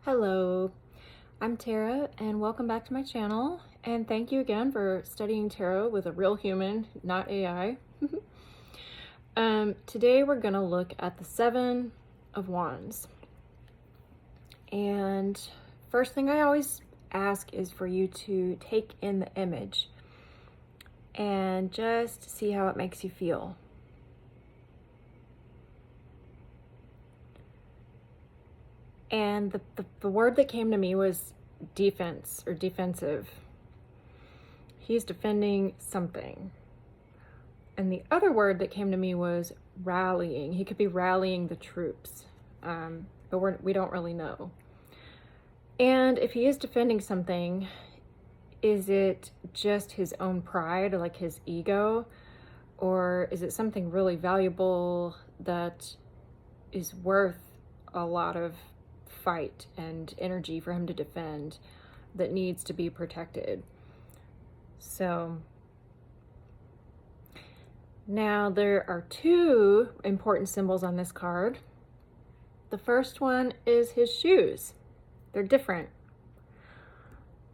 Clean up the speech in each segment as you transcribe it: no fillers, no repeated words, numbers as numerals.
Hello, I'm Tara and welcome back to my channel, and thank you again for studying tarot with a real human, not AI. Today we're going to look at the Seven of Wands, and first thing I always ask is for you to take in the image and just see how it makes you feel. And the word that came to me was defense or defensive. He's defending something. And the other word that came to me was rallying. He could be rallying the troops, but we don't really know. And if he is defending something, is it just his own pride, or like his ego? Or is it something really valuable that is worth a lot of fight and energy for him to defend, that needs to be protected? So now there are two important symbols on this card. The first one is his shoes. They're different.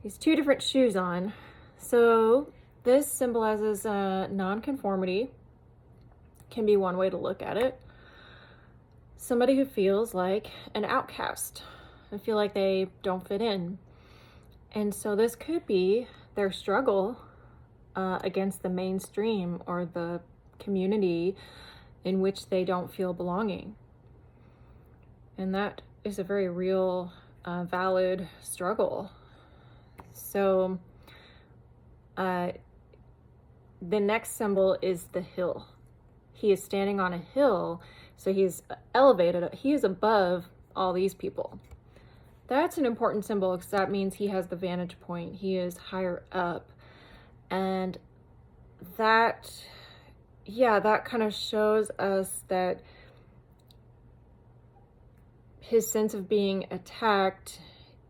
He's two different shoes on. So this symbolizes non-conformity. Can be one way to look at it. Somebody who feels like an outcast. They feel like they don't fit in. And so this could be their struggle against the mainstream or the community in which they don't feel belonging. And that is a very real, valid struggle. So the next symbol is the hill. He is standing on a hill, so he's elevated. He is above all these people. That's an important symbol because that means he has the vantage point. He is higher up. And that, yeah, that kind of shows us that his sense of being attacked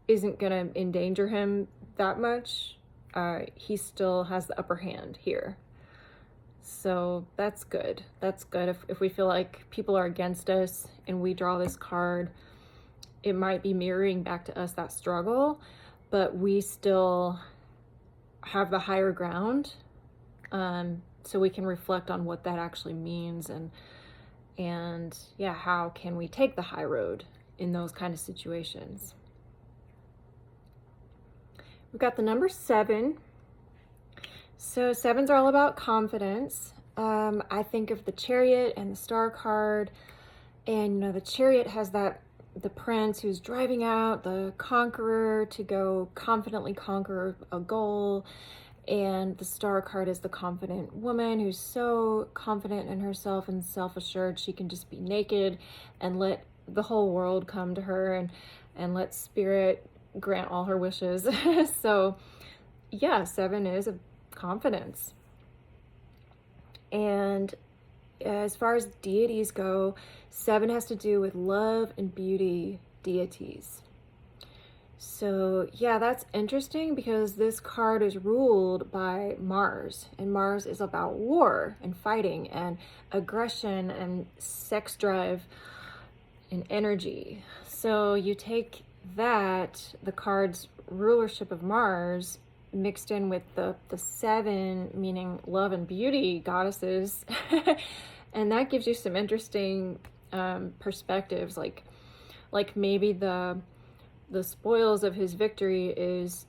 isn't going to endanger him that much. He still has the upper hand here. So that's good. That's good. If we feel like people are against us and we draw this card, it might be mirroring back to us that struggle, but we still have the higher ground. So we can reflect on what that actually means, and yeah, how can we take the high road in those kind of situations. We've got the number 7. So sevens are all about confidence. I think of the Chariot and the Star card, and you know, the Chariot has the prince who's driving out the conqueror to go confidently conquer a goal, and the Star card is the confident woman who's so confident in herself and self-assured she can just be naked and let the whole world come to her, and let spirit grant all her wishes. So yeah, 7 is a confidence. And as far as deities go, 7 has to do with love and beauty deities. So yeah, that's interesting because this card is ruled by Mars, and Mars is about war and fighting and aggression and sex drive and energy. So you take that, the card's rulership of Mars, mixed in with the 7, meaning love and beauty goddesses, and that gives you some interesting perspectives, like maybe the spoils of his victory is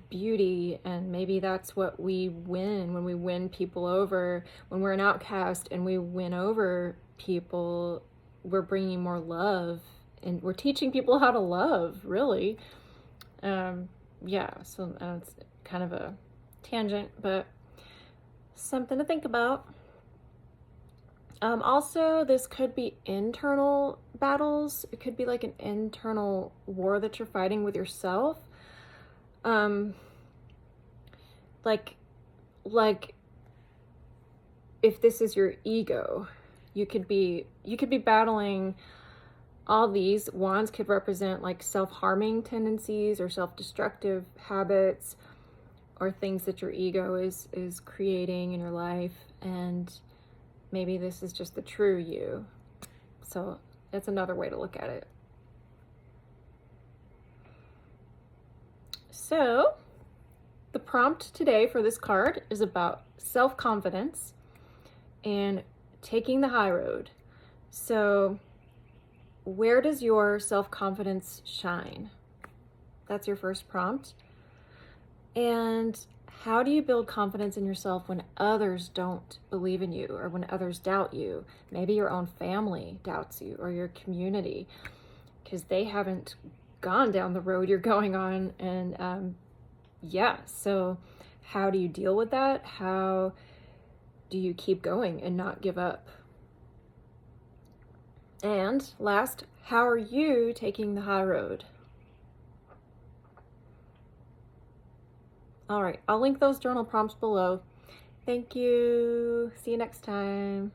beauty, and maybe that's what we win when we win people over. When we're an outcast and we win over people, we're bringing more love, and we're teaching people how to love, really. Yeah, so it's kind of a tangent, but something to think about. Also, this could be internal battles. It could be like an internal war that you're fighting with yourself. Like if this is your ego, you could be battling. All these wands could represent like self-harming tendencies or self-destructive habits, or things that your ego is creating in your life, and maybe this is just the true you. So that's another way to look at it. So the prompt today for this card is about self-confidence and taking the high road. So where does your self-confidence shine? That's your first prompt. And how do you build confidence in yourself when others don't believe in you, or when others doubt you? Maybe your own family doubts you, or your community, because they haven't gone down the road you're going on. And yeah, so how do you deal with that? How do you keep going and not give up? And last, how are you taking the high road? All right, I'll link those journal prompts below. Thank you. See you next time.